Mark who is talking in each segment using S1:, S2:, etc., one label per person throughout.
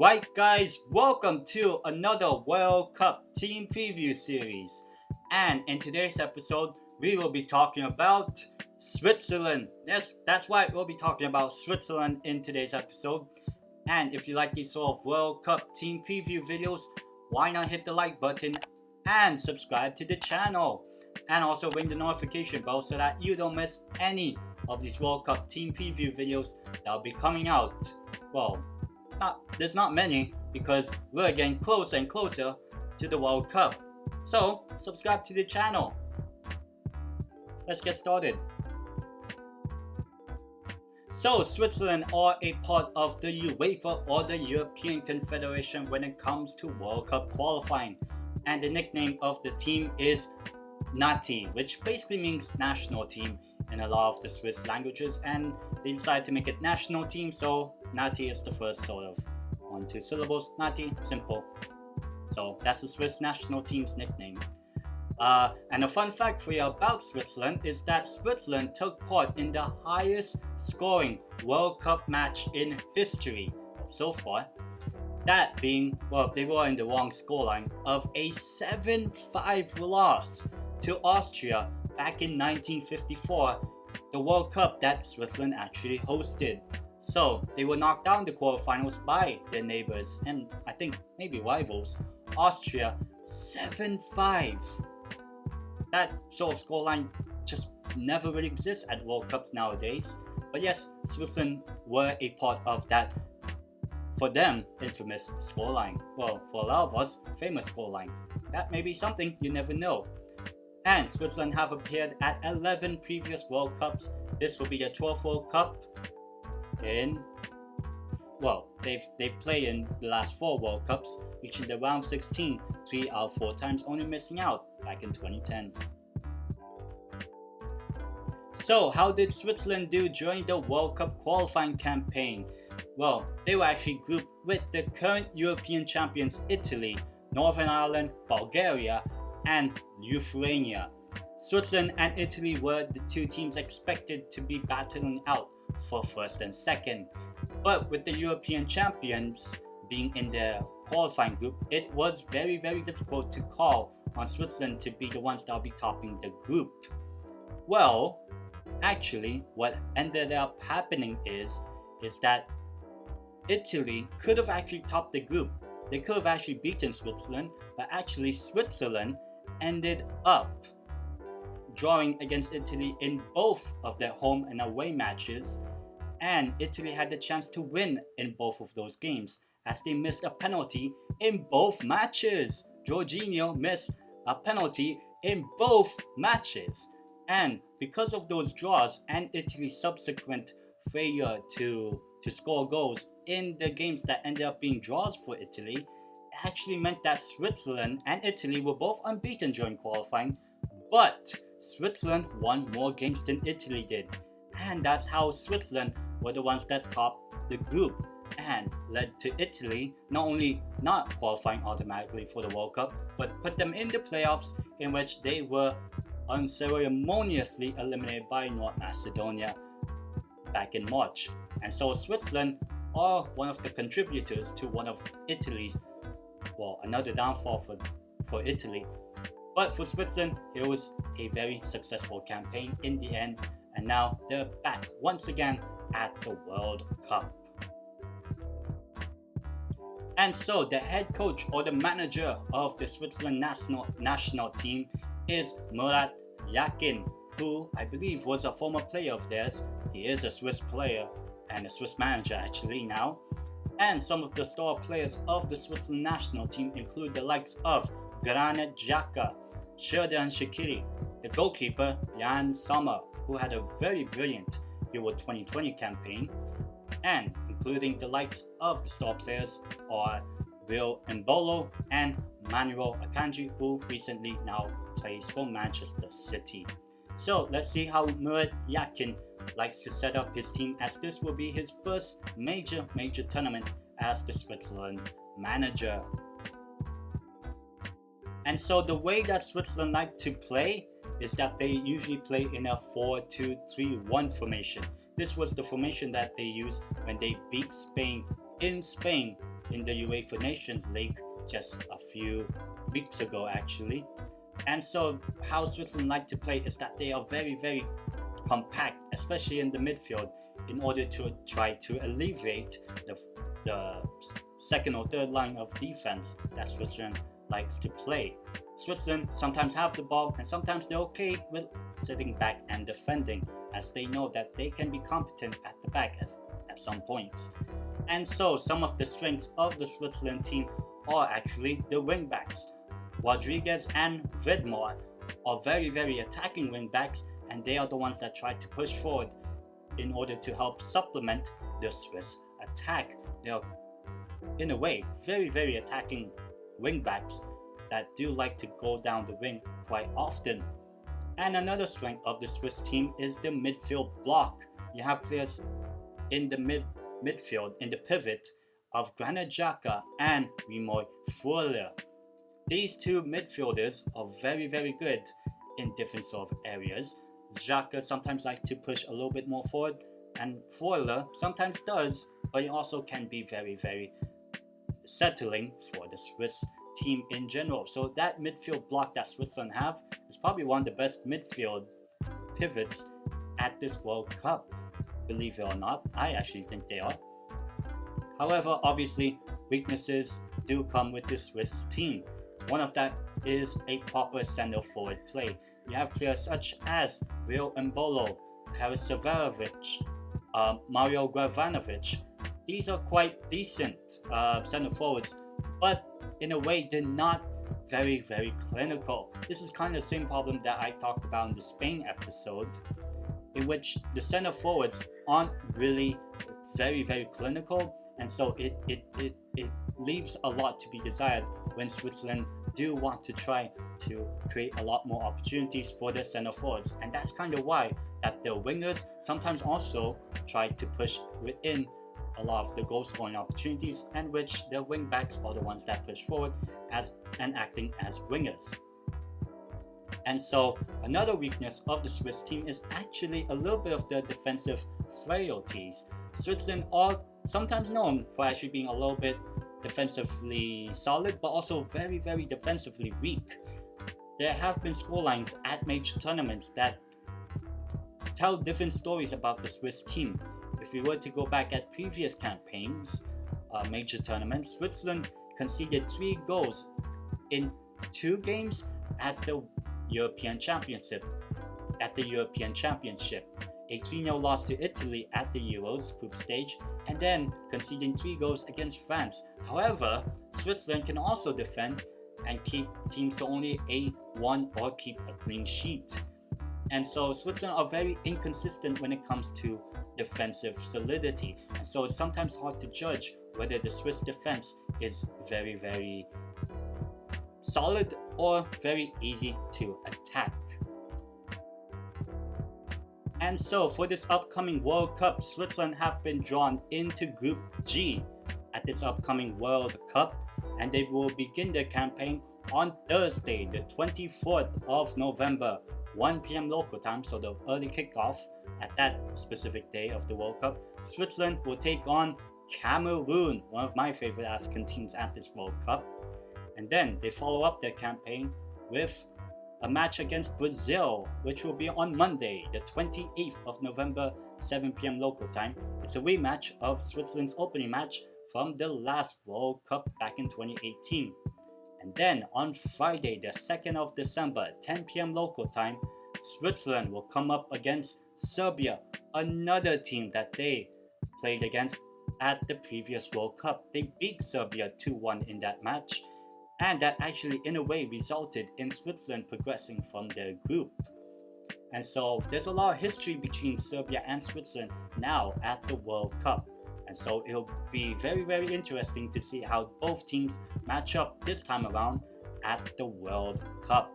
S1: Right guys, welcome to another World Cup team preview series. And in today's episode, we will be talking about Switzerland. Yes, that's right, we'll be talking about Switzerland in today's episode. And if you like these sort of World Cup team preview videos, why not hit the like button and subscribe to the channel. And also ring the notification bell so that you don't miss any of these World Cup team preview videos that will be coming out. Well, there's not many because we're getting closer and closer to the World Cup. So subscribe to the channel. Let's get started. So Switzerland are a part of the UEFA or the European Confederation when it comes to World Cup qualifying. And the nickname of the team is Nati, which basically means national team in a lot of the Swiss languages, and they decided to make it national team, so Nati is the first sort of 1-2 syllables. Nati, simple. So that's the Swiss national team's nickname. And a fun fact for you about Switzerland is that Switzerland took part in the highest scoring World Cup match in history so far. That being, well, they were in the wrong scoreline of a 7-5 loss to Austria back in 1954, the World Cup that Switzerland actually hosted. So they were knocked down the quarterfinals by their neighbors and I think maybe rivals, Austria, 7-5. That sort of scoreline just never really exists at World Cups nowadays. But yes, Switzerland were a part of that, for them, infamous scoreline. Well, for a lot of us, famous scoreline. That may be something, you never know. And Switzerland have appeared at 11 previous World Cups. This will be their 12th World Cup in, well, they've played in the last 4 World Cups, reaching the round 16 3 out of 4 times, only missing out back in 2010. So how did Switzerland do during the World Cup qualifying campaign? Well, they were actually grouped with the current European champions Italy, Northern Ireland, Bulgaria, and Lithuania. Switzerland and Italy were the 2 teams expected to be battling out for first and second. But with the European champions being in the qualifying group, it was very difficult to call on Switzerland to be the ones that will be topping the group. Well, actually what ended up happening is that Italy could have actually topped the group. They could have actually beaten Switzerland, but actually Switzerland ended up drawing against Italy in both of their home and away matches, and Italy had the chance to win in both of those games as they missed a penalty in both matches. Jorginho missed a penalty in both matches, and because of those draws and Italy's subsequent failure to score goals in the games that ended up being draws for Italy, it actually meant that Switzerland and Italy were both unbeaten during qualifying, but Switzerland won more games than Italy did, and that's how Switzerland were the ones that topped the group and led to Italy not only not qualifying automatically for the World Cup, but put them in the playoffs, in which they were unceremoniously eliminated by North Macedonia back in March. And so Switzerland are one of the contributors to one of Italy's, well, another downfall for Italy. But for Switzerland, it was a very successful campaign in the end, and now they're back once again at the World Cup. And so the head coach or the manager of the Switzerland national team is Murat Yakin, who I believe was a former player of theirs. He is a Swiss player and a Swiss manager actually now. And some of the star players of the Switzerland national team include the likes of Granit Xhaka, Xherdan Shaqiri, the goalkeeper Jan Sommer, who had a very brilliant Euro 2020 campaign, and including the likes of the star players are Will Mbolo and Manuel Akanji, who recently now plays for Manchester City. So let's see how Murat Yakin likes to set up his team, as this will be his first major tournament as the Switzerland manager. And so the way that Switzerland like to play is that they usually play in a 4-2-3-1 formation. This was the formation that they used when they beat Spain in Spain in the UEFA Nations League just a few weeks ago actually. And so how Switzerland like to play is that they are very compact, especially in the midfield, in order to try to alleviate the second or third line of defense that Switzerland likes to play. Switzerland sometimes have the ball and sometimes they're okay with sitting back and defending, as they know that they can be competent at the back at some points. And so some of the strengths of the Switzerland team are actually the wingbacks. Rodriguez and Vedmore are very attacking wingbacks, and they are the ones that try to push forward in order to help supplement the Swiss attack. They are, in a way, very attacking wingbacks that do like to go down the wing quite often. And another strength of the Swiss team is the midfield block. You have players in the midfield, in the pivot, of Granit Xhaka and Remo Freuler. These two midfielders are very good in different sort of areas. Xhaka sometimes likes to push a little bit more forward, and Freuler sometimes does, but he also can be very settling for the Swiss team in general. So that midfield block that Switzerland have is probably one of the best midfield pivots at this World Cup. Believe it or not, I actually think they are. However, obviously, weaknesses do come with the Swiss team. One of that is a proper center forward play. You have players such as Will Mbolo, Haris Severovic, Mario Gravanovic. These are quite decent center forwards, but in a way they're not very clinical. This is kind of the same problem that I talked about in the Spain episode, in which the center forwards aren't really very clinical, and so it leaves a lot to be desired when Switzerland do want to try to create a lot more opportunities for their center forwards. And that's kind of why that their wingers sometimes also try to push within a lot of the goal scoring opportunities, and which their wing backs are the ones that push forward and acting as wingers. And so another weakness of the Swiss team is actually a little bit of their defensive frailties. Switzerland are sometimes known for actually being a little bit defensively solid, but also very defensively weak. There have been scorelines at major tournaments that tell different stories about the Swiss team. If we were to go back at previous campaigns, major tournaments, Switzerland conceded 3 goals in 2 games at the European Championship. A 3-0 loss to Italy at the Euros group stage, and then conceding 3 goals against France. However, Switzerland can also defend and keep teams to only a 1 or keep a clean sheet. And so Switzerland are very inconsistent when it comes to defensive solidity, and so it's sometimes hard to judge whether the Swiss defense is very solid or very easy to attack. And so for this upcoming World Cup, Switzerland have been drawn into Group G at this upcoming World Cup, and they will begin their campaign on Thursday, the 24th of November, 1 p.m. local time, so the early kickoff at that specific day of the World Cup. Switzerland will take on Cameroon, one of my favorite African teams at this World Cup. And then they follow up their campaign with a match against Brazil, which will be on Monday, the 28th of November, 7 p.m. local time. It's a rematch of Switzerland's opening match from the last World Cup back in 2018. And then on Friday, the 2nd of December, 10 p.m. local time, Switzerland will come up against Serbia, another team that they played against at the previous World Cup. They beat Serbia 2-1 in that match, and that actually in a way resulted in Switzerland progressing from their group. And so there's a lot of history between Serbia and Switzerland now at the World Cup. And so it'll be very interesting to see how both teams match up this time around at the World Cup.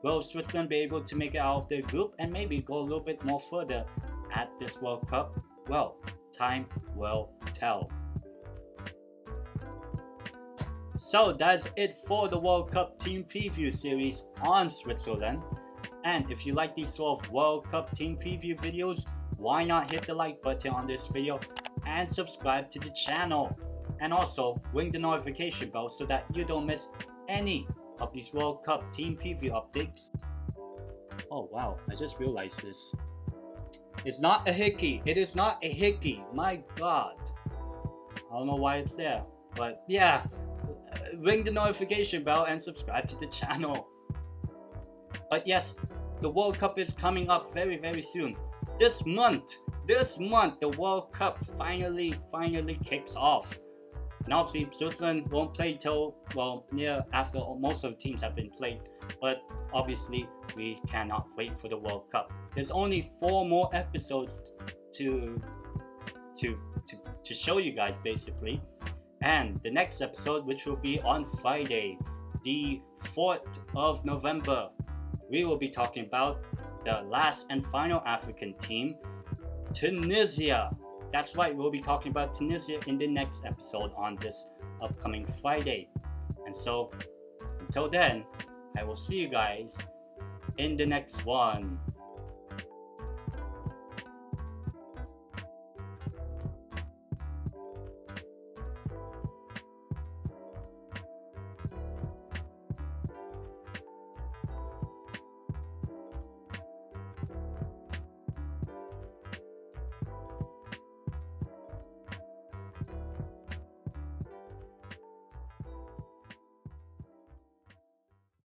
S1: Will Switzerland be able to make it out of their group and maybe go a little bit more further at this World Cup? Well, time will tell. So that's it for the World Cup team preview series on Switzerland. And if you like these sort of World Cup team preview videos, why not hit the like button on this video and subscribe to the channel. And also ring the notification bell so that you don't miss any of these World Cup team preview updates. Oh wow, I just realized this. It's not a hickey. It is not a hickey. My god. I don't know why it's there. But yeah, ring the notification bell and subscribe to the channel. But yes, the World Cup is coming up very, very soon. This month, the World Cup finally kicks off. And obviously, Switzerland won't play till, well, near after most of the teams have been played. But obviously, we cannot wait for the World Cup. There's only 4 more episodes to show you guys, basically. And the next episode, which will be on Friday, the 4th of November, we will be talking about the last and final African team, Tunisia. That's right, we'll be talking about Tunisia in the next episode on this upcoming Friday. And so, until then, I will see you guys in the next one.